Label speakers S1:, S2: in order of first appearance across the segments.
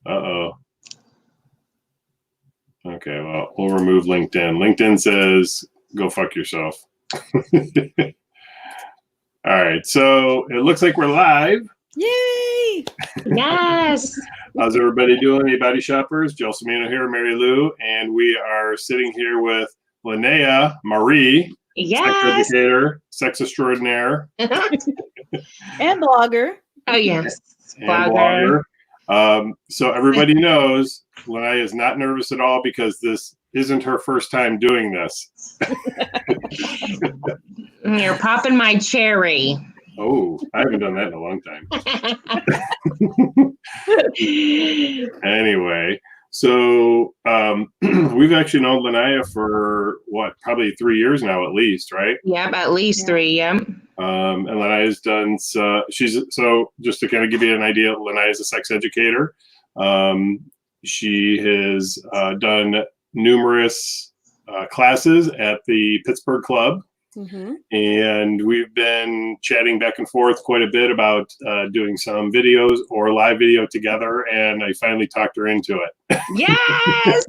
S1: Uh-oh. Okay, well, we'll remove LinkedIn. LinkedIn says, go fuck yourself. All right, so it looks like we're live.
S2: Yay!
S3: Yes.
S1: How's everybody doing? Hey, body shoppers. Gelsomino here, Marilu, and we are sitting here with Linnea Marie,
S3: Yes.
S1: sex educator, sex extraordinaire,
S2: And blogger.
S3: Oh, yes.
S1: and blogger. So everybody knows Linnea is not nervous at all because this isn't her first time doing this.
S3: You're popping my cherry.
S1: Oh, I haven't done that in a long time. Anyway, so we've actually known Linnea for probably 3 years now at least, right?
S3: Yep, at least 3. Yep.
S1: And Linnea's done so just to kind of give you an idea, Linnea is a sex educator. She has done numerous classes at the Pittsburgh Club.
S2: Mm-hmm.
S1: And we've been chatting back and forth quite a bit about doing some videos or live video together, and I finally talked her into it.
S3: Yes.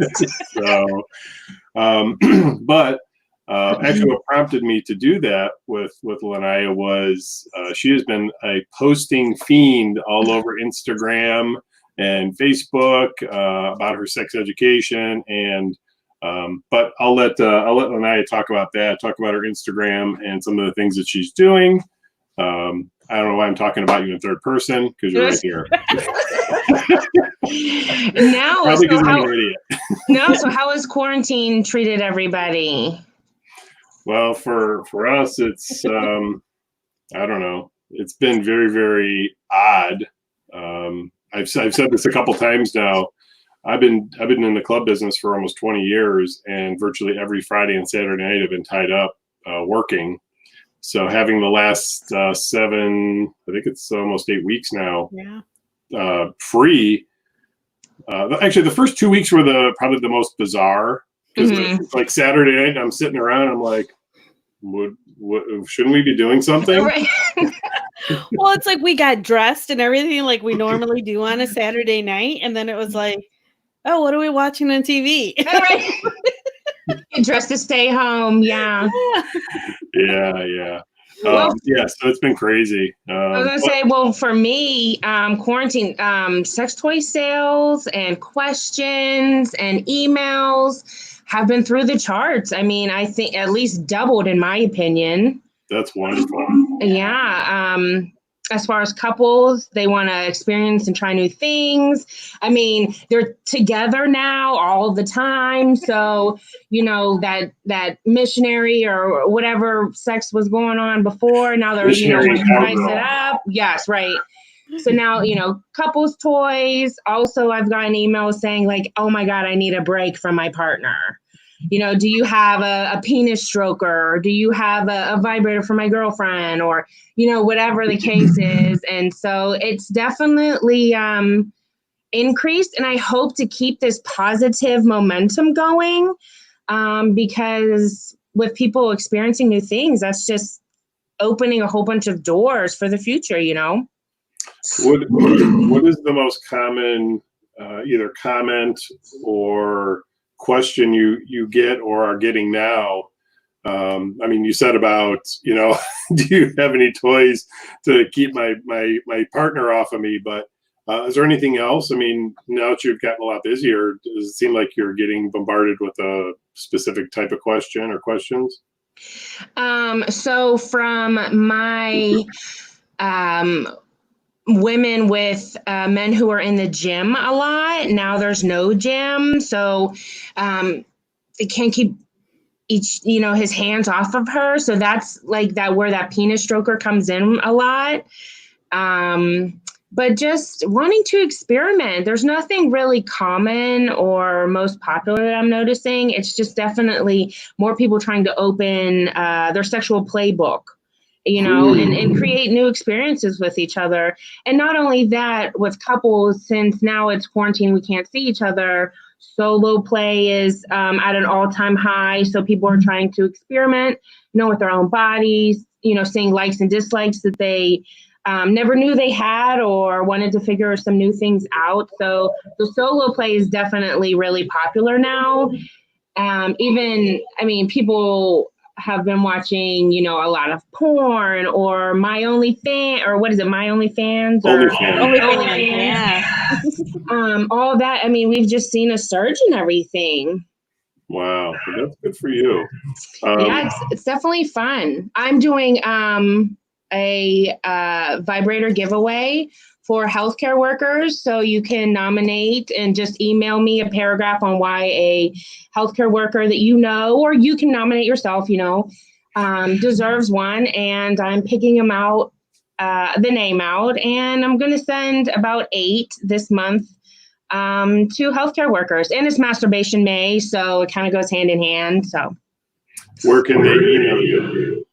S1: So, but actually what prompted me to do that with Linnea was she has been a posting fiend all over Instagram and Facebook about her sex education, and but I'll let Linnea talk about that, talk about her Instagram and some of the things that she's doing. I don't know why I'm talking about you in third person because you're right here.
S3: Now,
S1: Probably because I'm an idiot.
S3: No, so how has quarantine treated everybody?
S1: Well, for us, it's I don't know. It's been very, very odd. I've said this a couple times now. I've been in the club business for almost 20 years, and virtually every Friday and Saturday night I've been tied up working. So having the last 7, I think it's almost 8 weeks now, free. Actually, the first 2 weeks were probably the most bizarre because it's like Saturday night, I'm sitting around, I'm like, shouldn't we be doing something?
S3: Right.
S2: Well, it's like we got dressed and everything like we normally do on a Saturday night, and then it was like, oh, what are we watching on TV?
S3: Right. Dressed to stay home. Yeah.
S1: Yeah.
S3: Well,
S1: so it's been crazy.
S3: I was gonna say, well, for me, quarantine, sex toy sales and questions and emails have been through the charts. I mean, I think at least doubled in my opinion.
S1: That's wonderful.
S3: Yeah. As far as couples, they want to experience and try new things. I mean, they're together now all the time. So, that missionary or whatever sex was going on before, now they're, spice it up. Yes, right. So now, couples toys. Also, I've gotten emails saying like, oh my God, I need a break from my partner. Do you have a penis stroker? Or do you have a vibrator for my girlfriend? Or, whatever the case is. And so it's definitely increased. And I hope to keep this positive momentum going because with people experiencing new things, that's just opening a whole bunch of doors for the future,
S1: What is the most common either comment or question you get or are getting now? I mean, you said about, do you have any toys to keep my partner off of me? But is there anything else? I mean, now that you've gotten a lot busier, does it seem like you're getting bombarded with a specific type of question or questions?
S3: So from my women with men who are in the gym a lot, now there's no gym. So they can't keep his hands off of her. So that's like that where that penis stroker comes in a lot. But just wanting to experiment. There's nothing really common or most popular that I'm noticing. It's just definitely more people trying to open their sexual playbook, and create new experiences with each other. And not only that, with couples, since now it's quarantine, we can't see each other. Solo play is at an all-time high. So people are trying to experiment, with their own bodies, seeing likes and dislikes that they never knew they had or wanted to figure some new things out. So the solo play is definitely really popular now. People have been watching, a lot of porn or My OnlyFans, or what is it, My OnlyFans?
S2: OnlyFans, yeah.
S3: All that. We've just seen a surge in everything.
S1: Wow, well, that's good for you.
S3: Yeah, it's definitely fun. I'm doing a vibrator giveaway for healthcare workers. So you can nominate and just email me a paragraph on why a healthcare worker that or you can nominate yourself, deserves one. And I'm picking them out, the name out, and I'm going to send about 8 this month to healthcare workers. And it's Masturbation May, so it kind of goes hand in hand. So
S1: where can they email you?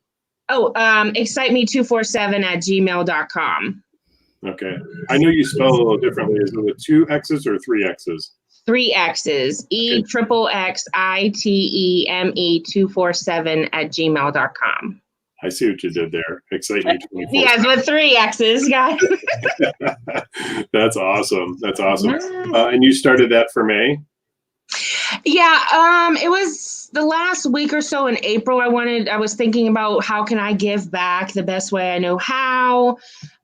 S3: Oh, exciteme247@gmail.com.
S1: Okay. I know you spell it a little differently. Is it with 2 X's or 3 X's?
S3: 3 X's. EXXITEME247@gmail.com.
S1: I see what you did there. Excite me 24/7.
S3: Yes, with 3 X's, guys.
S1: That's awesome. That's awesome. And you started that for May?
S3: Yeah, it was the last week or so in April. I was thinking about how can I give back the best way I know how.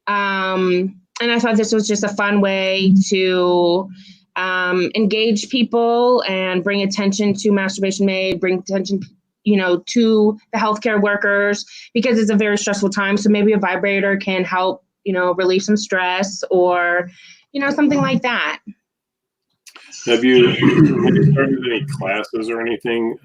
S3: And I thought this was just a fun way to engage people and bring attention to Masturbation May, bring attention, to the healthcare workers, because it's a very stressful time. So maybe a vibrator can help, relieve some stress or, something like that.
S1: Have you started any classes or anything,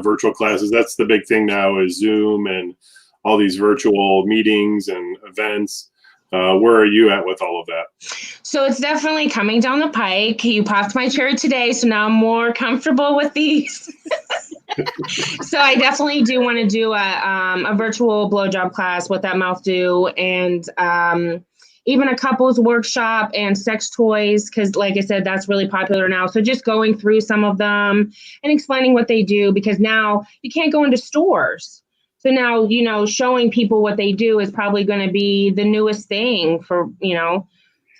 S1: virtual classes? That's the big thing now, is Zoom and all these virtual meetings and events. Where are you at with all of that?
S3: So it's definitely coming down the pike. You popped my cherry today, so now I'm more comfortable with these. So I definitely do want to do a virtual blowjob class, What That Mouth Do, and even a couples workshop and sex toys, because like I said, that's really popular now. So just going through some of them and explaining what they do, because now you can't go into stores. So now, showing people what they do is probably going to be the newest thing for, so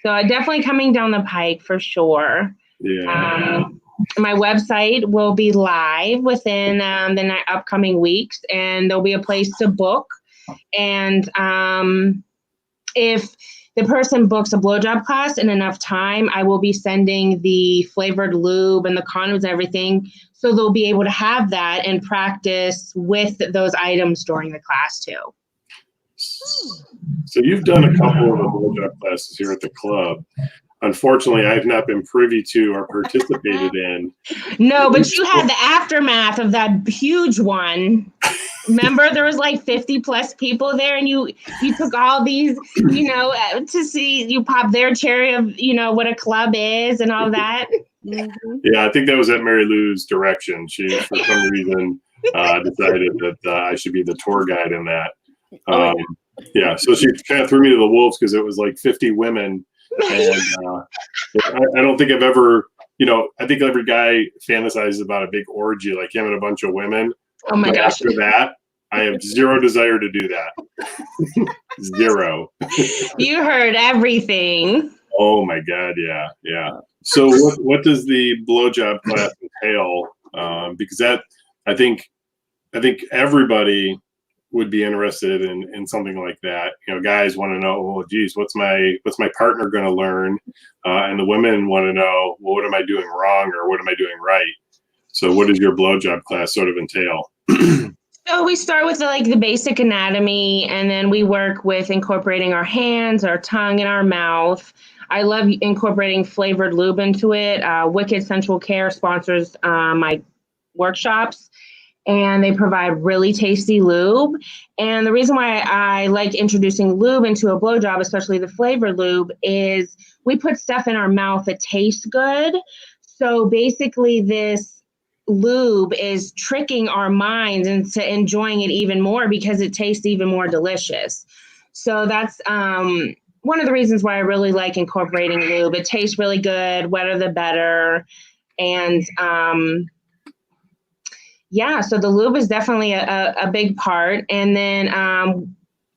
S3: definitely coming down the pike for sure.
S1: Yeah.
S3: My website will be live within the upcoming weeks, and there'll be a place to book. And if the person books a blowjob class in enough time, I will be sending the flavored lube and the condoms and everything, so they'll be able to have that and practice with those items during the class too.
S1: So you've done a couple of the blowjob classes here at the club. Unfortunately, I've not been privy to or participated in.
S3: No, but you had the aftermath of that huge one. Remember, there was like 50 plus people there, and you took all these, to see, you pop their cherry of, what a club is and all that.
S2: Mm-hmm.
S1: Yeah, I think that was at Marilu's direction. She, for some reason, decided that I should be the tour guide in that. Yeah, so she kind of threw me to the wolves because it was like 50 women. And I don't think I've ever, I think every guy fantasizes about a big orgy, like him and a bunch of women.
S3: Oh my gosh.
S1: After that, I have zero desire to do that. Zero.
S3: You heard everything.
S1: Oh my God, yeah. So what does the blowjob class entail? Because that, I think everybody would be interested in something like that. Guys want to know, well, geez, what's my partner going to learn? And the women want to know, well, what am I doing wrong or what am I doing right? So what does your blowjob class sort of entail?
S3: So we start with the basic anatomy, and then we work with incorporating our hands, our tongue, and our mouth. I love incorporating flavored lube into it. Wicked Sensual Care sponsors my workshops, and they provide really tasty lube. And the reason why I like introducing lube into a blowjob, especially the flavored lube, is we put stuff in our mouth that tastes good. So basically this lube is tricking our minds into enjoying it even more because it tastes even more delicious. So that's one of the reasons why I really like incorporating lube. It tastes really good, wetter the better. And so the lube is definitely a big part. And then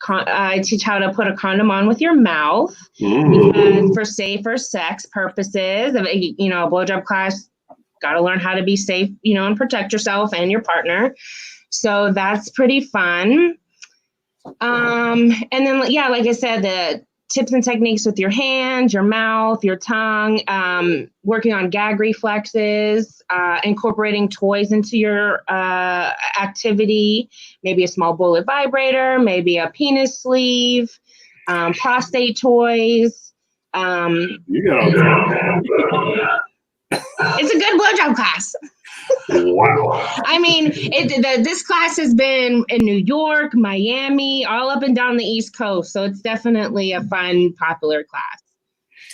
S3: I teach how to put a condom on with your mouth because for safer sex purposes. A blowjob class, got to learn how to be safe, and protect yourself and your partner. So that's pretty fun. And then, like I said, the tips and techniques with your hands, your mouth, your tongue, working on gag reflexes, incorporating toys into your activity, maybe a small bullet vibrator, maybe a penis sleeve, prostate toys.
S1: You got all that.
S3: It's a good blowjob class.
S1: Wow.
S3: I mean, this class has been in New York, Miami, all up and down the East Coast. So it's definitely a fun, popular class.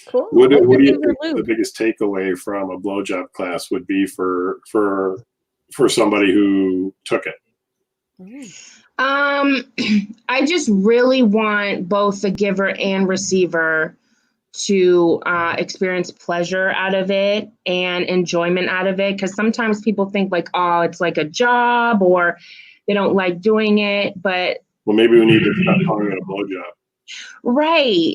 S2: Cool.
S1: What do you think the biggest takeaway from a blowjob class would be for somebody who took it?
S3: I just really want both the giver and receiver to experience pleasure out of it and enjoyment out of it. Because sometimes people think like, oh, it's like a job or they don't like doing it. But
S1: maybe we need to stop calling it a blowjob.
S3: Right.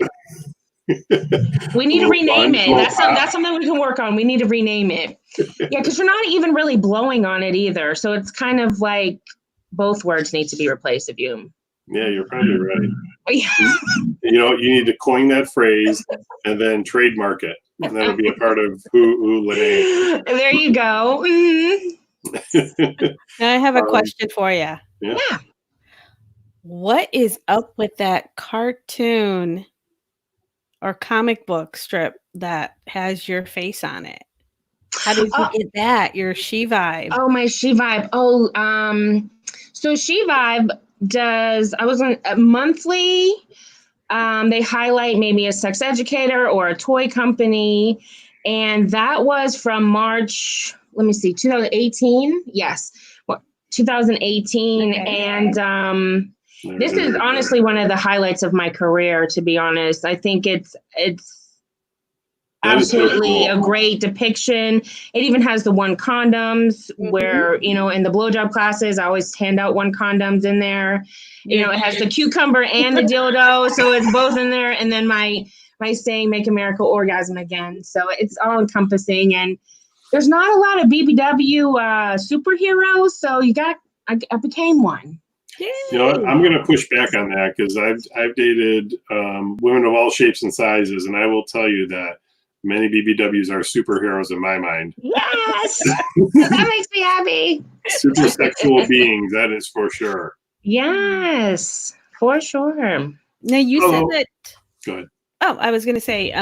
S3: We need to rename it. That's something we can work on. We need to rename it. Yeah, because you're not even really blowing on it either. So it's kind of like both words need to be replaced of you.
S1: Yeah, you're probably right.
S3: Yeah.
S1: You need to coin that phrase and then trademark it. And that'll be a part of who Linnea.
S3: There you go. Mm-hmm.
S2: Now I have a question for you.
S3: Yeah.
S2: What is up with that cartoon or comic book strip that has your face on it? How did you get that? Your She Vibe.
S3: Oh, my She Vibe. Oh, so She Vibe does, I was on a monthly, they highlight maybe a sex educator or a toy company. And that was from March, 2018. Yes. 2018. Okay. And, this is honestly one of the highlights of my career, to be honest. I think it's absolutely a great depiction. It even has the one condoms where, in the blowjob classes, I always hand out one condoms in there. It has the cucumber and the dildo. So it's both in there. And then my saying, make America orgasm again. So it's all encompassing. And there's not a lot of BBW superheroes. So I became one.
S1: I'm going to push back on that because I've dated women of all shapes and sizes, and I will tell you that many BBWs are superheroes in my mind.
S3: Yes, that makes me happy.
S1: Super sexual beings, that is for sure.
S3: Yes, for sure.
S2: Now you said that.
S1: Go ahead.
S2: Oh, I was going to say,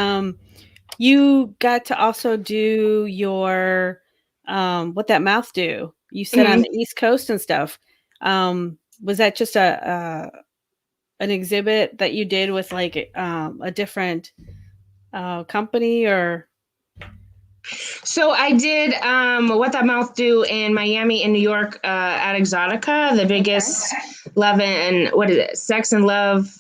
S2: you got to also do your what that mouth do. You said on the East Coast and stuff. Was that just an exhibit that you did with like a different company or?
S3: So I did What That Mouth Do in Miami and New York at Exotica, the biggest sex and love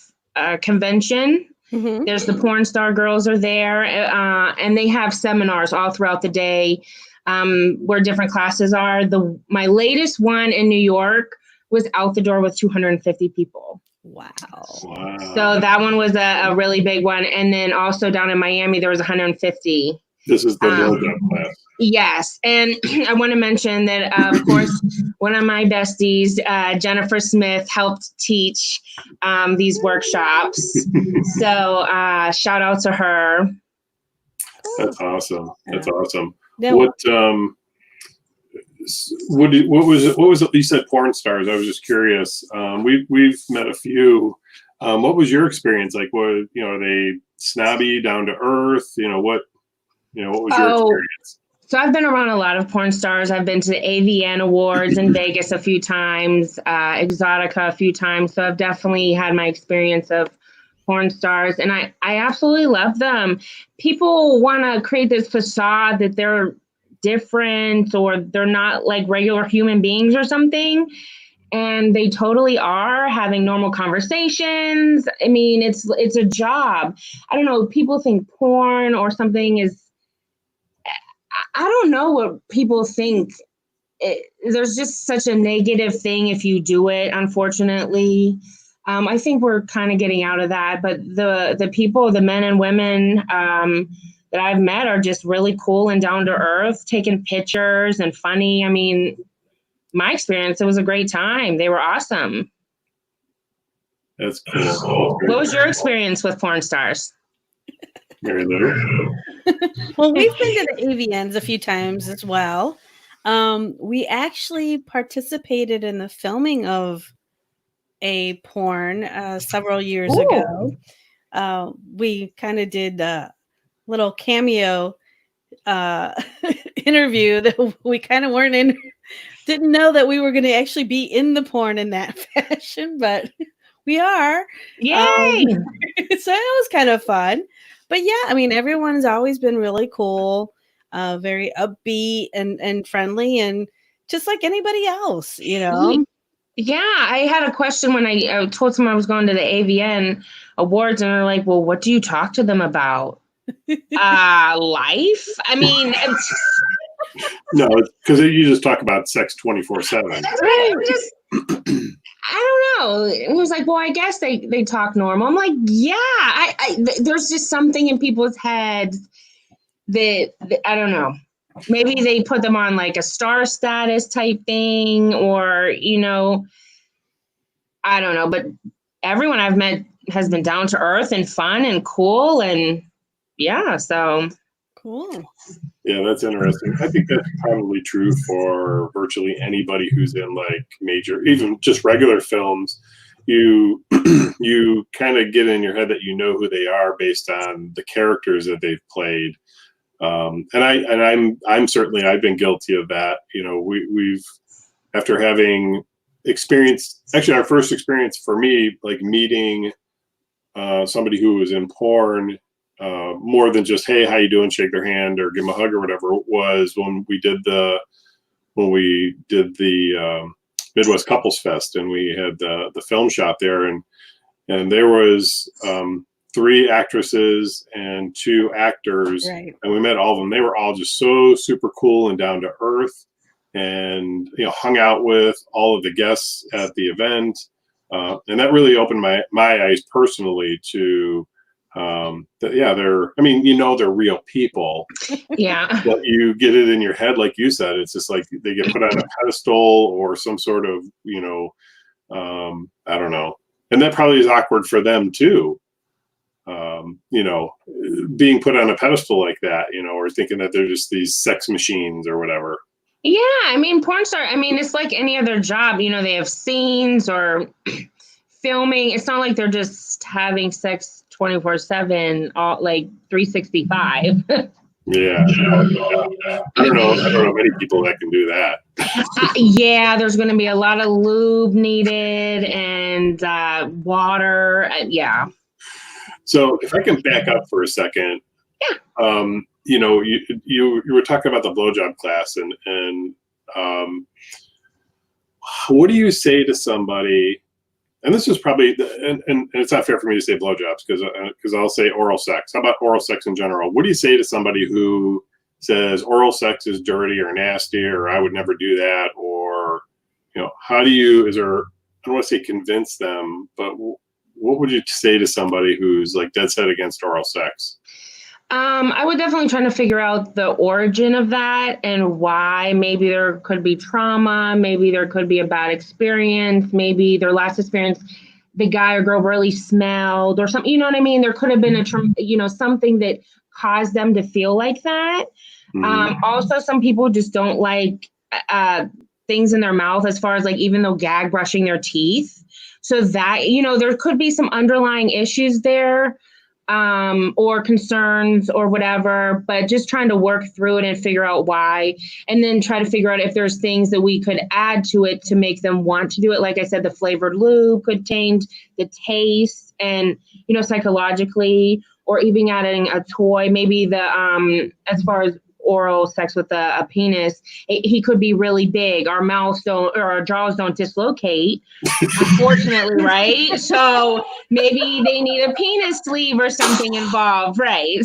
S3: convention. Mm-hmm. There's the porn star girls are there, and they have seminars all throughout the day where different classes are. My latest one in New York was out the door with 250 people.
S2: Wow.
S3: So that one was a really big one. And then also down in Miami, there was 150.
S1: This is the blowjob class.
S3: Yes. And I want to mention that, of course, one of my besties, Jennifer Smith, helped teach these workshops. So shout out to her.
S1: That's awesome. That's awesome.
S2: Now,
S1: what was it? You said porn stars. I was just curious. We've met a few. What was your experience like? What are they snobby, down to earth? What was your experience?
S3: So I've been around a lot of porn stars. I've been to the AVN Awards in Vegas a few times, Exotica a few times. So I've definitely had my experience of porn stars, and I absolutely love them. People want to create this facade that they're different or they're not like regular human beings or something, and they totally are having normal conversations. I mean, it's a job. I don't know, people think porn or something is, I don't know what people think. There's just such a negative thing if you do it, unfortunately. I think we're kind of getting out of that, but the people, the men and women that I've met are just really cool and down to earth, taking pictures and funny. I mean, my experience, it was a great time. They were awesome.
S1: That's cool.
S3: What was your experience with porn stars?
S1: Marilu?
S2: Well, we've been to the AVNs a few times as well. We actually participated in the filming of a porn several years ago. We kind of did a little cameo interview that we kind of weren't in, didn't know that we were going to actually be in the porn in that fashion, but we are.
S3: Yay!
S2: So it was kind of fun. But yeah, I mean, everyone's always been really cool, very upbeat and friendly, and just like anybody else, you know.
S3: Yeah, I had a question when I told someone I was going to the AVN awards, and they're like, "Well, what do you talk to them about? Life? I mean,
S1: No, because you just talk about sex 24/7.
S3: That's right. I don't know. He was like, well, I guess they talk normal. I'm like, yeah, there's just something in people's heads that I don't know. Maybe they put them on like a star status type thing, or, I don't know. But everyone I've met has been down to earth and fun and cool. And yeah, so.
S2: Cool.
S1: Yeah, that's interesting. I think that's probably true for virtually anybody who's in like major, even just regular films. You you kind of get in your head that you know who they are based on the characters that they've played. I'm certainly, I've been guilty of that. We've after having experienced, actually our first experience for me, like meeting somebody who was in porn. More than just, hey, how you doing? Shake their hand or give them a hug or whatever, was when we did the Midwest Couples Fest, and we had the film shot there, and there was 3 actresses and 2 actors,
S2: right.
S1: And we met all of them. They were all just so super cool and down to earth, and hung out with all of the guests at the event, and that really opened my eyes personally to. They're real people.
S3: Yeah.
S1: But you get it in your head, like you said, it's just like they get put on a pedestal or some sort of, I don't know. And that probably is awkward for them too. Being put on a pedestal like that, or thinking that they're just these sex machines or whatever.
S3: Yeah. I mean, porn star, it's like any other job, they have scenes or filming. It's not like they're just having sex 24/7, all like 365.
S1: Yeah. I don't know many people that can do that.
S3: Yeah, there's going to be a lot of lube needed and water. Yeah.
S1: So if I can back up for a second.
S3: Yeah.
S1: You were talking about the blowjob class, and what do you say to somebody? And this is probably, and it's not fair for me to say blowjobs because I'll say oral sex. How about oral sex in general? What do you say to somebody who says oral sex is dirty or nasty, or I would never do that, or how do you? I don't want to say convince them, but what would you say to somebody who's like dead set against oral sex?
S3: I would definitely try to figure out the origin of that and why. Maybe there could be trauma. Maybe there could be a bad experience. Maybe their last experience, the guy or girl really smelled or something. You know what I mean? There could have been something that caused them to feel like that. Mm-hmm. Also, some people just don't like things in their mouth, as far as like even though gag brushing their teeth. So that, there could be some underlying issues there. Or concerns or whatever, but just trying to work through it and figure out why, and then try to figure out if there's things that we could add to it to make them want to do it. Like I said, the flavored lube could change the taste and, psychologically, or even adding a toy, maybe as far as oral sex with a penis, he could be really big. Our mouths don't, or our jaws don't dislocate, unfortunately, right? So maybe they need a penis sleeve or something involved, right?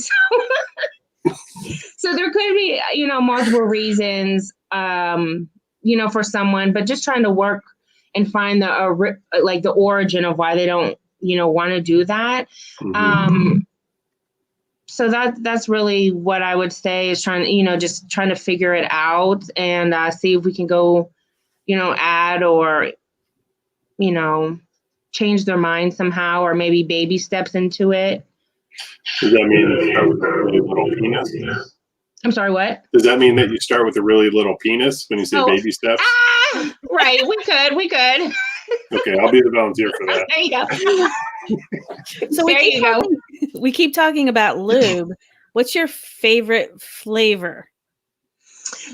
S3: So there could be, multiple reasons, for someone, but just trying to work and find the origin of why they don't, want to do that. So that's really what I would say is just trying to figure it out and see if we can go, add or, change their mind somehow, or maybe baby steps into it.
S1: Does that mean you start with a really little penis?
S3: I'm sorry, what?
S1: Does that mean that you start with a really little penis when you say baby steps?
S3: Right, we could.
S1: Okay, I'll be the volunteer for that.
S3: There you go.
S2: So we keep talking about lube. What's your favorite flavor?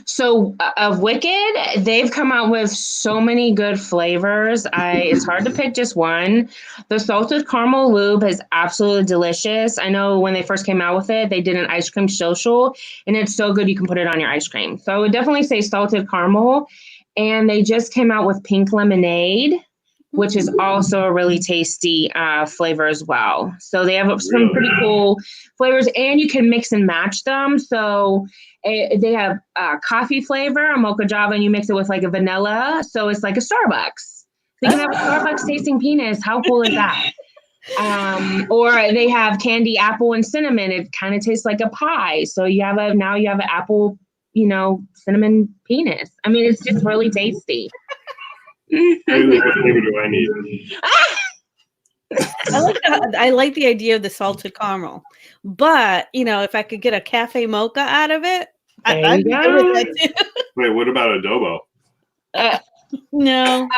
S3: So of Wicked, they've come out with so many good flavors. It's hard to pick just one. The salted caramel lube is absolutely delicious. I know when they first came out with it, they did an ice cream social, and it's so good you can put it on your ice cream. So I would definitely say salted caramel. And they just came out with pink lemonade, which is also a really tasty flavor as well. So they have some pretty cool flavors, and you can mix and match them. So they have coffee flavor, a mocha java, and you mix it with like a vanilla. So it's like a Starbucks. So you can have a Starbucks tasting penis. How cool is that? Or they have candy apple and cinnamon. It kind of tastes like a pie. So you have an apple, cinnamon penis. I mean, it's just really tasty.
S1: What flavor do I need?
S2: I like the idea of the salted caramel, but if I could get a cafe mocha out of it, I'd be good with that too.
S1: Wait, what about adobo?
S2: No,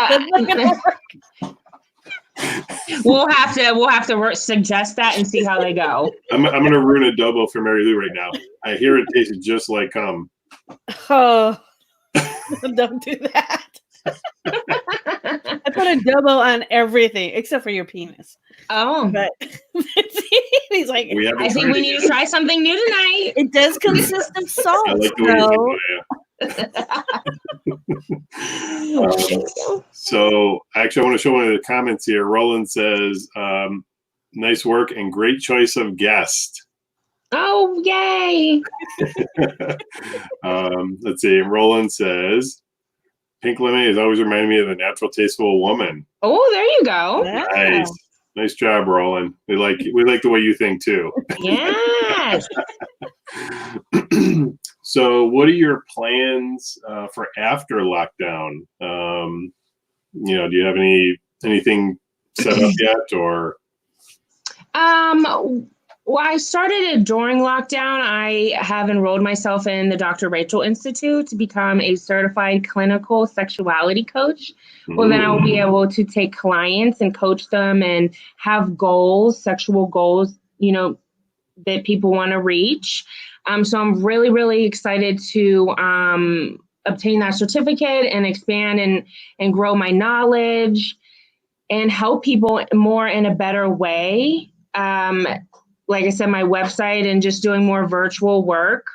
S3: we'll have to suggest that and see how they go.
S1: I'm gonna ruin adobo for Marilu right now. I hear it tastes just like cum.
S2: Oh, don't do that. I put adobo on everything except for your penis.
S3: Oh,
S2: but he's like,
S3: I think we need to try something new tonight.
S2: It does consist of salt.
S1: I like the way so actually, I want to show one of the comments here. Roland says, "Nice work and great choice of guest."
S3: Oh, yay!
S1: Let's see. Roland says, "Pink lemonade has always reminded me of the natural taste of a woman."
S3: Oh, there you go.
S1: Yeah. Nice job, Roland. We like the way you think too.
S3: Yes.
S1: So, what are your plans for after lockdown? Do you have anything set up yet, or?
S3: Well, I started it during lockdown. I have enrolled myself in the Dr. Rachel Institute to become a certified clinical sexuality coach. Well, then I'll be able to take clients and coach them and have goals, sexual goals, that people want to reach. So I'm really, really excited to obtain that certificate and expand and grow my knowledge and help people more in a better way. Like I said, my website and just doing more virtual work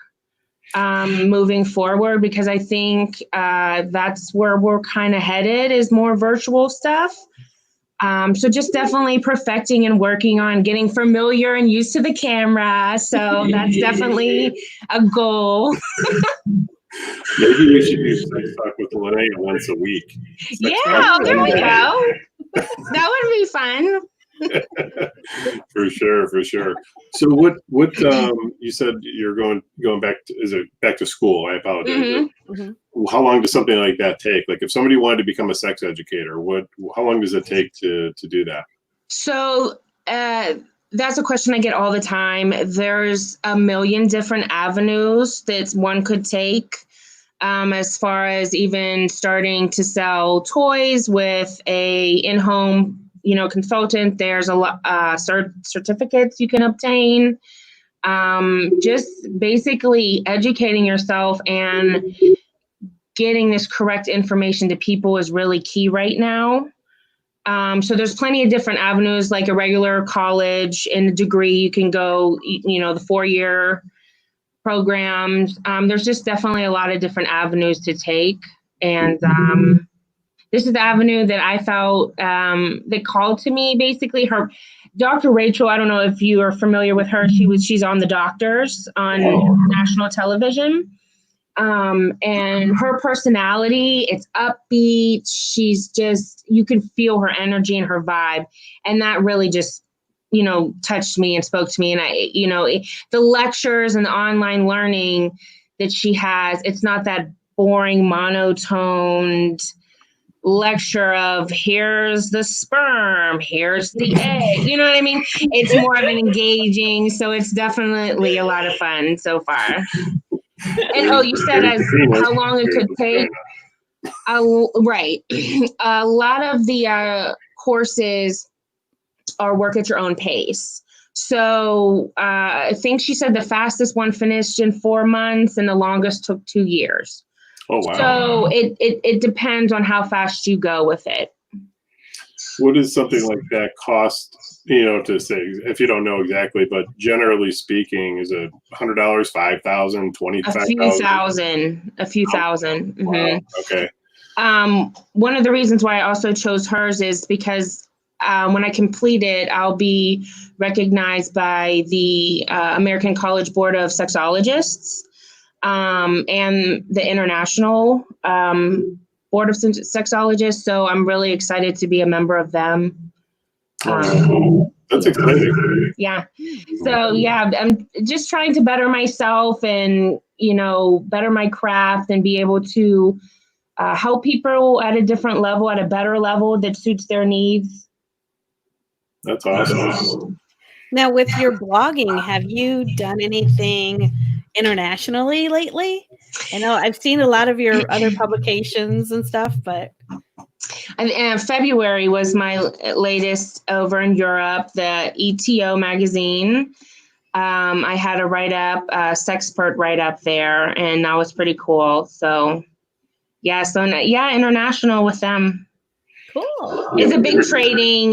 S3: moving forward, because I think that's where we're kind of headed, is more virtual stuff. So just definitely perfecting and working on getting familiar and used to the camera. So that's definitely a goal.
S1: Maybe we should do sex talk with Linnea once a week.
S3: Yeah, there we go. That would be fun.
S1: For sure. So what you said you're going back to, is it back to school? I apologize. How long does something like that take? Like if somebody wanted to become a sex educator, how long does it take to do that? So
S3: that's a question I get all the time. There's a million different avenues that one could take, as far as even starting to sell toys with a in-home consultant. There's a lot certificates you can obtain. Just basically educating yourself and getting this correct information to people is really key right now. So there's plenty of different avenues, like a regular college and a degree. You can go, the 4-year programs. There's just definitely a lot of different avenues to take. And this is the avenue that I felt that called to me. Basically, Dr. Rachel, I don't know if you are familiar with her. She's on The Doctors on national television. And her personality, it's upbeat. She's just, you can feel her energy and her vibe. And that really just, touched me and spoke to me. And the lectures and the online learning that she has, it's not that boring, monotoned lecture of here's the sperm, here's the egg. You know what I mean? It's more of an engaging. So it's definitely a lot of fun so far. And you said as how long it could take. Right. A lot of the courses are work at your own pace. So I think she said the fastest one finished in 4 months and the longest took 2 years.
S1: Oh, wow.
S3: So it depends on how fast you go with it.
S1: What does something like that cost, to say, if you don't know exactly, but generally speaking, is it $100, $5,000, $25,000?
S3: A few thousand.
S1: Wow.
S3: Mm-hmm.
S1: Okay.
S3: One of the reasons why I also chose hers is because when I complete it, I'll be recognized by the American College Board of Sexologists and the International Board of Sexologists. So I'm really excited to be a member of them.
S1: That's exciting.
S3: Yeah. So yeah, I'm just trying to better myself and, better my craft and be able to help people at a different level, at a better level that suits their needs.
S1: That's awesome.
S2: Now, with your blogging, have you done anything internationally lately? I know I've seen a lot of your other publications and stuff, but
S3: February was my latest over in Europe, the ETO magazine. I had a write-up, Sexpert write-up there, and that was pretty cool. So, international with them.
S2: Cool.
S3: It's a big trading,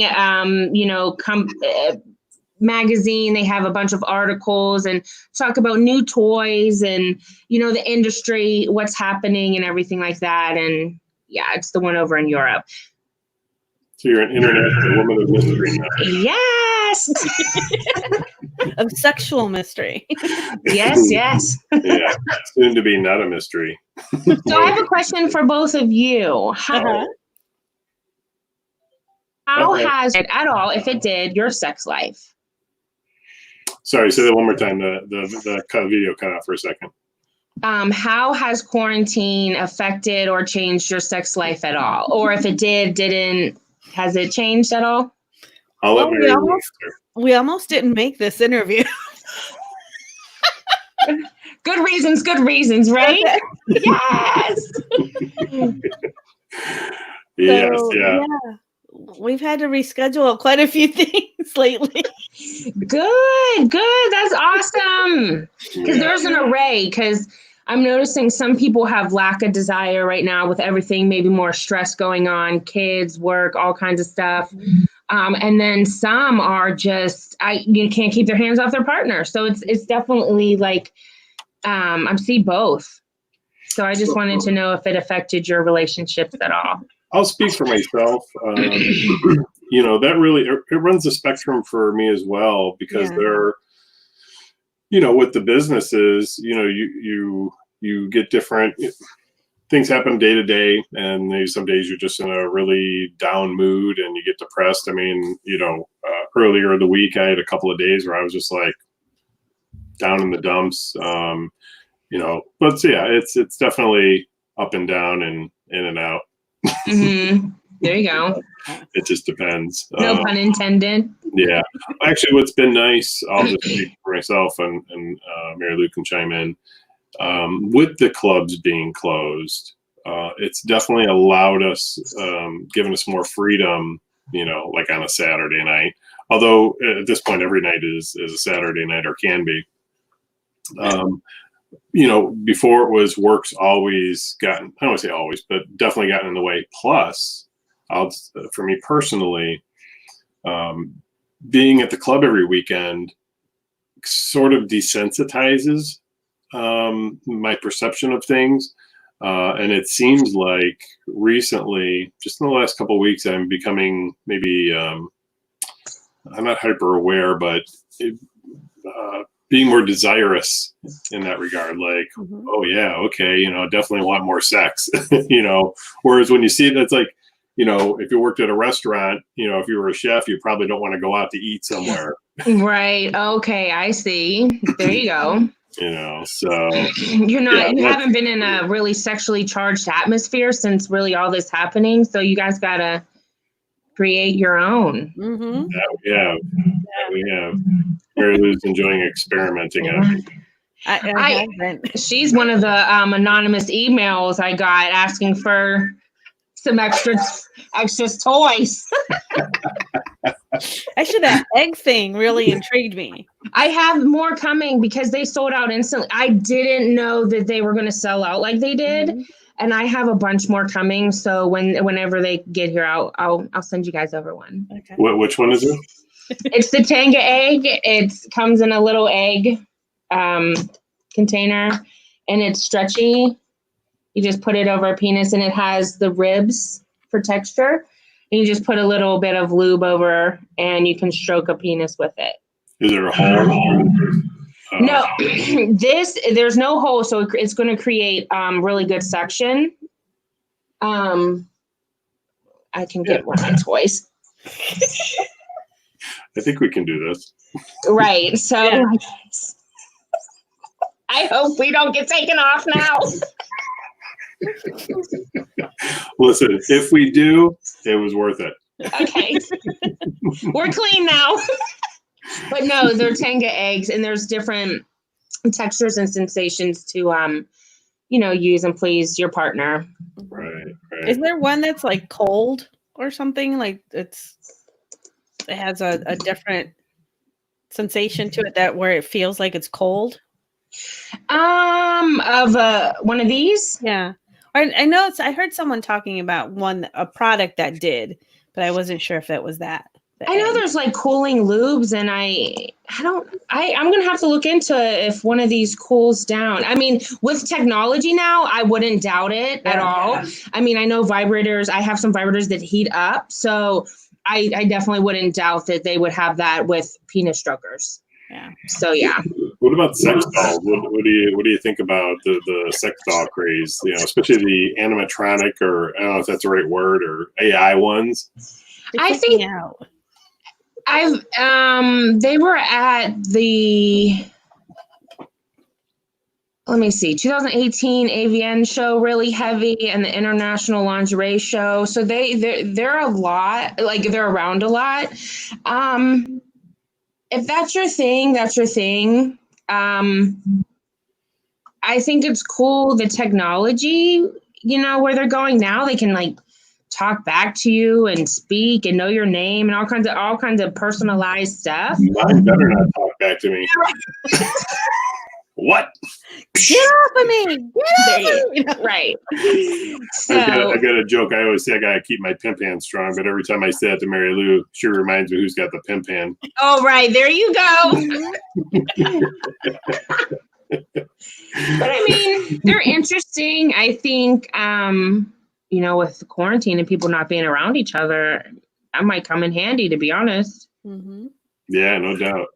S3: magazine. They have a bunch of articles and talk about new toys and, the industry, what's happening and everything like that. And yeah, it's the one over in Europe.
S1: So you're an international woman of mystery now.
S3: Yes.
S2: Of sexual mystery.
S3: Yes.
S1: Yeah. Soon to be not a mystery.
S3: So I have a question for both of you. How has it at all, if it did, your sex life?
S1: Sorry, say that one more time. The video cut out for a second.
S3: How has quarantine affected or changed your sex life at all? Or if it didn't, has it changed at all?
S1: I'll let Marilu answer.
S2: We almost didn't make this interview.
S3: Good reasons, right?
S2: Okay.
S3: Yes.
S1: Yes,
S2: So,
S1: yeah.
S2: We've had to reschedule quite a few things lately.
S3: Good. That's awesome. Because there's an array, because I'm noticing some people have lack of desire right now with everything, maybe more stress going on, kids, work, all kinds of stuff. And then some are just, can't keep their hands off their partner. So it's definitely like, I see both. So I just wanted to know if it affected your relationships at all.
S1: I'll speak for myself. That really, it runs the spectrum for me as well, because they're, with the businesses, you get different things happen day to day, and maybe some days you're just in a really down mood and you get depressed. I mean, earlier in the week, I had a couple of days where I was just like down in the dumps, but yeah, it's definitely up and down and in and out.
S3: Mm-hmm. There you go.
S1: It just depends.
S3: No pun intended.
S1: Yeah. Actually, what's been nice, I'll just speak for myself, and Marilu can chime in. With the clubs being closed, it's definitely allowed us, given us more freedom, like on a Saturday night. Although at this point, every night is a Saturday night, or can be. Before it was work's always gotten, I don't want to say always, but definitely gotten in the way. Plus, for me personally, being at the club every weekend sort of desensitizes my perception of things. And it seems like recently, just in the last couple of weeks, I'm becoming maybe, I'm not hyper aware, but being more desirous in that regard. Like,
S2: Mhm.
S1: oh yeah, okay, definitely want more sex, whereas when you see it, it's like, if you worked at a restaurant, if you were a chef, you probably don't want to go out to eat somewhere,
S3: Right. Okay, I see. There you go.
S1: so
S3: You
S1: yeah,
S3: haven't been in a really sexually charged atmosphere since really all this happening. So you guys gotta create your own.
S2: Mhm.
S1: we have Marilu's enjoying experimenting on it.
S2: I haven't.
S3: She's one of the anonymous emails I got asking for some extra toys.
S2: Actually, that egg thing really intrigued me.
S3: I have more coming because they sold out instantly. I didn't know that they were going to sell out like they did,
S2: Mhm.
S3: and I have a bunch more coming. So whenever they get here, I'll send you guys over one.
S2: Okay.
S1: Which one is it?
S3: It's the Tanga egg. It comes in a little egg container, and it's stretchy. You just put it over a penis, and it has the ribs for texture. And you just put a little bit of lube over, and you can stroke a penis with it.
S1: Is there a hole?
S3: No, there's no hole, so it's going to create really good suction. I can get one of my toys.
S1: I think we can do this.
S3: Right. So
S2: Yeah.
S3: I hope we don't get taken off now.
S1: Listen, if we do, it was worth it.
S3: Okay. We're clean now. But no, they're Tanga eggs, and there's different textures and sensations to use and please your partner.
S1: Right.
S2: Is there one that's like cold or something? Like it has a different sensation to it where it feels like it's cold?
S3: Of one of these?
S2: Yeah. I know I heard someone talking about a product that did, but I wasn't sure if that was that.
S3: I know there's like cooling lubes, and I'm gonna have to look into if one of these cools down. I mean, with technology now, I wouldn't doubt it at all. I mean, I know vibrators, I have some vibrators that heat up, so I definitely wouldn't doubt that they would have that with penis strokers.
S2: Yeah.
S3: So yeah.
S1: What about sex dolls? What do you think about the sex doll craze? Especially the animatronic, or I don't know if that's the right word, or AI ones.
S3: I think they were at the, let me see, 2018 AVN show, really heavy, and the International Lingerie Show. So they're a lot, like they're around a lot. If that's your thing, that's your thing. I think it's cool, the technology, where they're going now. They can like talk back to you and speak and know your name and all kinds of personalized stuff.
S1: Mine better not talk back to me. What?
S2: Get off of me! Get off of me!
S3: Right. So
S1: I got a joke. I always say I gotta keep my pimp hand strong, but every time I say that to Marilu, she reminds me who's got the pimp hand.
S3: Oh, right. There you go. But I mean, they're interesting. I think, with the quarantine and people not being around each other, that might come in handy, to be honest.
S2: Mm-hmm.
S1: Yeah, no doubt.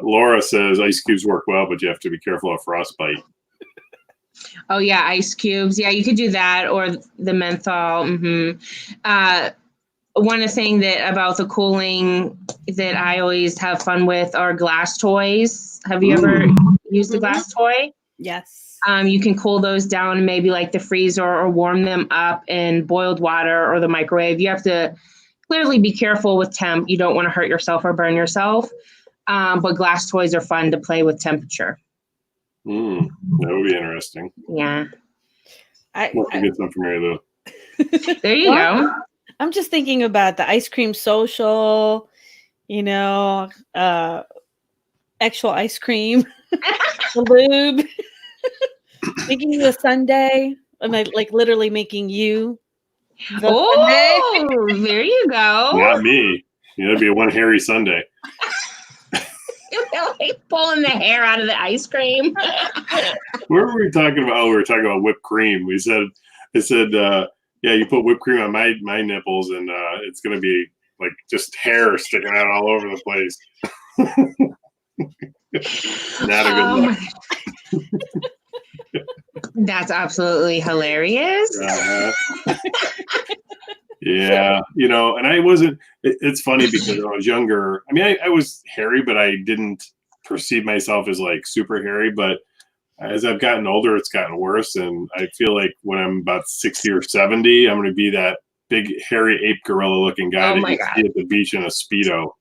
S1: Laura says ice cubes work well, but you have to be careful of frostbite.
S3: Oh, yeah, ice cubes. Yeah, you could do that, or the menthol. Mm-hmm. One thing about the cooling that I always have fun with are glass toys. Have you ever used a glass toy?
S2: Yes.
S3: You can cool those down in maybe like the freezer, or warm them up in boiled water or the microwave. You have to clearly be careful with temp. You don't want to hurt yourself or burn yourself. But glass toys are fun to play with temperature.
S1: That would be interesting.
S3: Yeah.
S1: We'll get some from Marilu.
S3: There you go.
S2: I'm just thinking about the ice cream social, actual ice cream, the lube, making you a sundae, and like literally making you the
S3: sundae. There you go.
S1: Not me. It'd be a one hairy Sunday.
S3: Like pulling the hair out of the ice cream.
S1: What were we talking about? Oh, we were talking about whipped cream. I said, yeah, you put whipped cream on my nipples, and it's gonna be like just hair sticking out all over the place. Not a good look.
S3: That's absolutely hilarious.
S1: Yeah, and I wasn't. It's funny because when I was younger, I mean, I was hairy, but I didn't perceive myself as like super hairy. But as I've gotten older, it's gotten worse, and I feel like when I'm about 60 or 70, I'm going to be that big hairy ape gorilla looking guy that you see at the beach in a Speedo.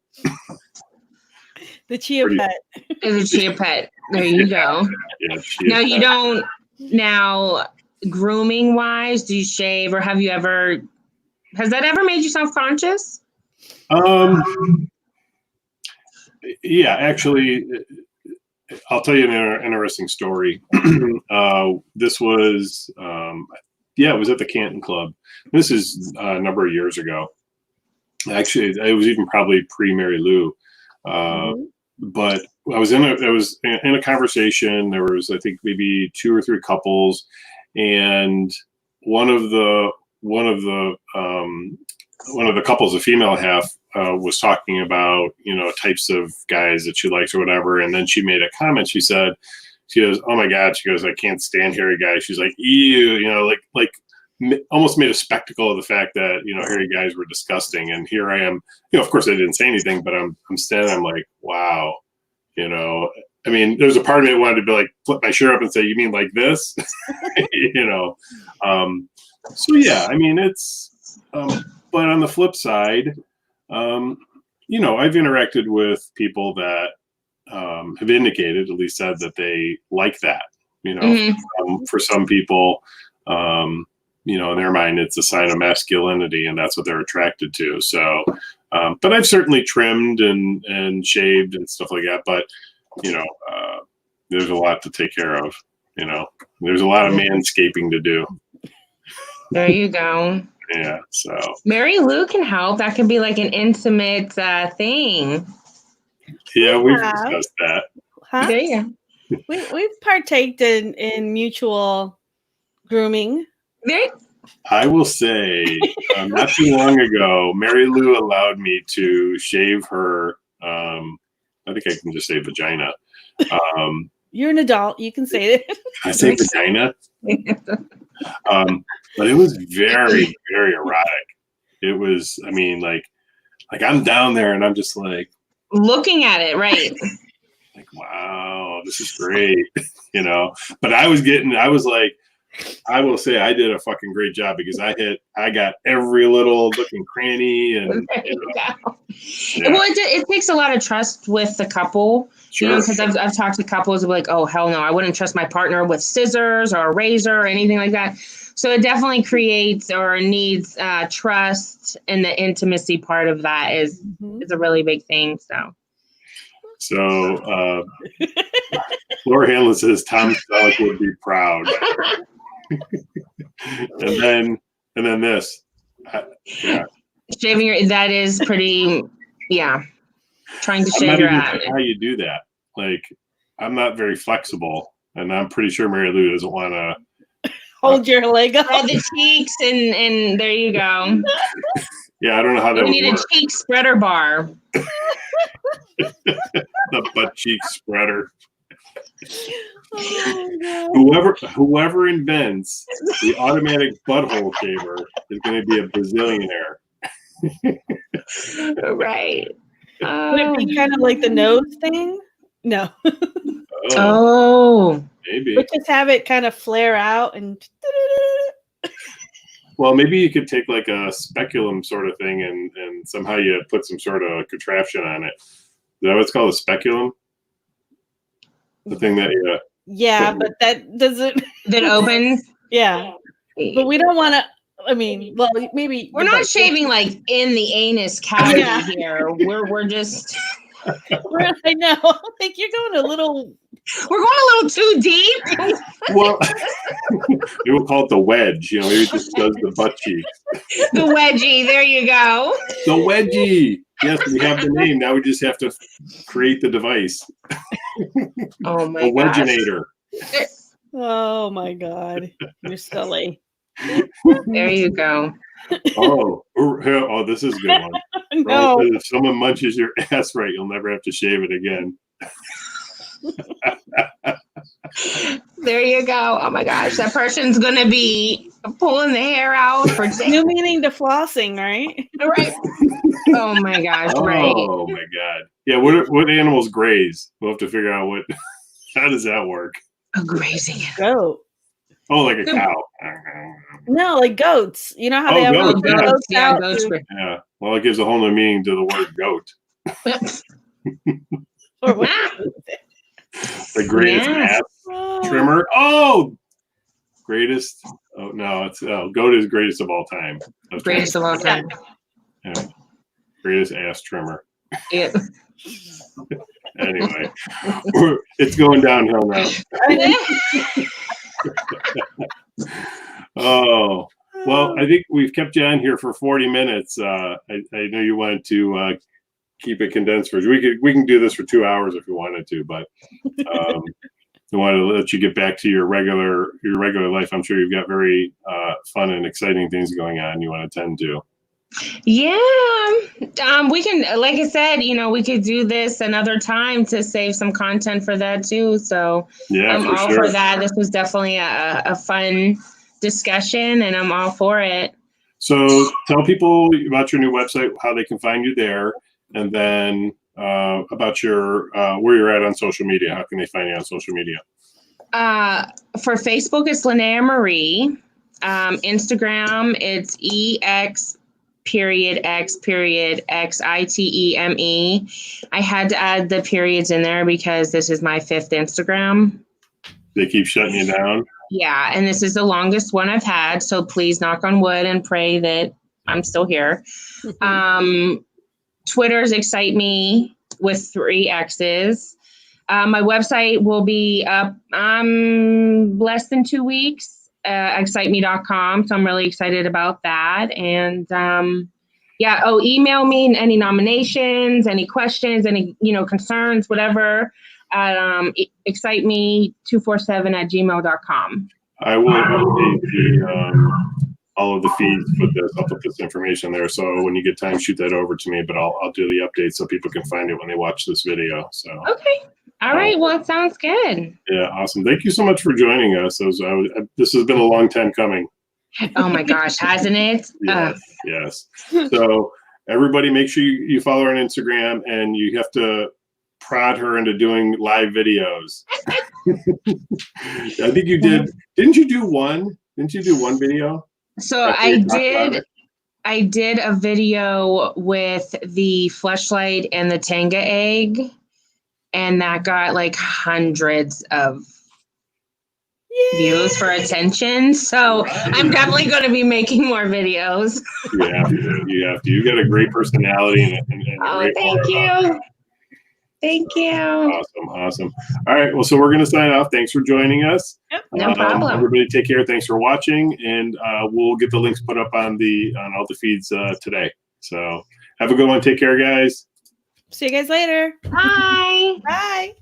S2: The chia pet.
S3: The chia pet. There you go.
S1: Yeah,
S3: now you don't. Now, grooming wise, do you shave, or have you ever? Has that ever made you self-conscious?
S1: Yeah, actually, I'll tell you an interesting story. This was, it was at the Canton Club. This is a number of years ago. Actually, it was even probably pre-Marilu. But I was in a conversation. There was, I think, maybe 2 or 3 couples, and one of the couples, the female half, was talking about types of guys that she likes or whatever, and then she made a comment. She goes, "Oh my God," she goes, "I can't stand hairy guys." She's like, "Ew," like almost made a spectacle of the fact that hairy guys were disgusting. And here I am, of course I didn't say anything, but I'm standing, I'm like, wow, I mean, there's a part of me that wanted to be like, flip my shirt up and say, "You mean like this?" So yeah, I mean, it's but on the flip side, I've interacted with people that have indicated, at least said, that they like that. For some people, in their mind, it's a sign of masculinity, and that's what they're attracted to. So, but I've certainly trimmed and shaved and stuff like that. But there's a lot to take care of. There's a lot of manscaping to do.
S3: There you go.
S1: Yeah. So
S3: Marilu can help. That can be like an intimate thing.
S1: Yeah, we've discussed that.
S2: Huh?
S3: There you go.
S2: We've partaked in mutual grooming.
S1: I will say, not too long ago, Marilu allowed me to shave her. I think I can just say vagina.
S2: You're an adult. You can say it.
S1: I say vagina. But it was very, very erotic. It was, I mean, like I'm down there and I'm just like
S3: looking at it, right?
S1: Like, wow, this is great, But I was like, I will say I did a fucking great job because I got every little looking cranny and
S3: Yeah. Well, it takes a lot of trust with the couple,
S1: sure.
S3: Because I've talked to couples who are like, oh hell no, I wouldn't trust my partner with scissors or a razor or anything like that. So it definitely creates or needs trust, and the intimacy part of that is a really big thing.
S1: So Laura Hanlon says Tom Selleck would be proud. and then this. Yeah.
S3: Shaving that is pretty, trying to shave your ass.
S1: How you do that? Like, I'm not very flexible, and I'm pretty sure Marilu doesn't want to
S2: hold your leg up.
S3: The cheeks, and there you go.
S1: Yeah, I don't know how that would work.
S3: You need a cheek spreader bar.
S1: The butt cheek spreader. Oh, whoever invents the automatic butthole shaver is going to be a bazillionaire.
S3: Right.
S2: Would it be kind of like the nose thing? No.
S3: Oh.
S1: Maybe.
S2: But just have it kind of flare out and.
S1: Well, maybe you could take like a speculum sort of thing and somehow you put some sort of contraption on it. Is that what it's called, a speculum? The thing that you.
S2: Yeah, but that doesn't.
S3: That opens.
S2: Yeah, but we don't want to. I mean, well, maybe
S3: we're not shaving like in the anus cavity here. We're just.
S2: I know. I think you're going a little.
S3: We're going a little too deep.
S1: Well, we will call it the wedge. Maybe it just does the butt cheeks.
S3: The wedgie. There you go.
S1: The wedgie. Yes, we have the name. Now we just have to create the device.
S3: Oh my god.
S1: The wedginator.
S2: Oh my god. You're silly.
S3: There you go.
S1: Oh, this is a good one.
S2: No.
S1: If someone munches your ass right, you'll never have to shave it again.
S3: There you go. Oh my gosh, that person's gonna be pulling the hair out for
S2: New meaning to flossing, right?
S3: right. Oh my gosh, right.
S1: Oh my God. Yeah. What animals graze? We'll have to figure out how does that work?
S3: A grazing.
S2: Goat.
S1: Oh, like a cow.
S2: No, like goats. You know how
S1: Oh,
S2: they have
S1: goats, yeah.
S2: goats
S3: Yeah,
S2: out
S3: goats.
S2: to-
S1: Yeah. Well, it gives a whole new meaning to the word goat.
S2: or what?
S1: The greatest
S3: Yes.
S1: ass trimmer. Oh, greatest. Oh no, it's goat is greatest of all time.
S3: Greatest of all time.
S1: Yeah. Greatest ass trimmer.
S3: Yeah.
S1: Anyway, it's going downhill now. Oh, well, I think we've kept you on here for 40 minutes. I know you wanted to keep it condensed for we can do this for 2 hours if you wanted to, but I wanted to let you get back to your regular life. I'm sure you've got very fun and exciting things going on you want to tend to.
S3: Yeah. We can, like I said, we could do this another time to save some content for that too. So
S1: Yeah,
S3: I'm
S1: for
S3: all
S1: sure.
S3: for that. This was definitely a fun discussion, and I'm all for it.
S1: So tell people about your new website, how they can find you there, and then about your where you're at on social media. How can they find you on social media?
S3: For Facebook, it's Linnea Marie. Instagram, it's EX_X_XITEME. I had to add the periods in there because this is my 5th Instagram.
S1: They keep shutting you down.
S3: Yeah, and this is the longest one I've had, so please knock on wood and pray that I'm still here. Twitter's Excite Me with 3 X's. My website will be up less than 2 weeks, exciteme.com. So I'm really excited about that. And email me any nominations, any questions, any concerns, whatever, at exciteme247@gmail.com.
S1: I will update all of the feeds with this. I'll put this information there. So when you get time, shoot that over to me, but I'll do the update so people can find it when they watch this video. So
S3: okay. All right. Well, it sounds good.
S1: Yeah, awesome. Thank you so much for joining us. This has been a long time coming.
S3: Oh my gosh, hasn't it?
S1: Yes. So everybody, make sure you follow her on Instagram, and you have to prod her into doing live videos. I think you did. Didn't you do one? Didn't you do one video?
S3: So I did a video with the fleshlight and the Tanga egg, and that got like hundreds of views for attention. So I'm definitely going to be making more videos.
S1: You have to. You got a great personality and a great
S3: thank you. Thank you.
S1: Awesome. All right. Well, so we're going to sign off. Thanks for joining us.
S3: Yep, no problem.
S1: Everybody take care. Thanks for watching. And we'll get the links put up on all the feeds today. So have a good one. Take care, guys.
S2: See you guys later.
S3: Bye.
S2: Bye.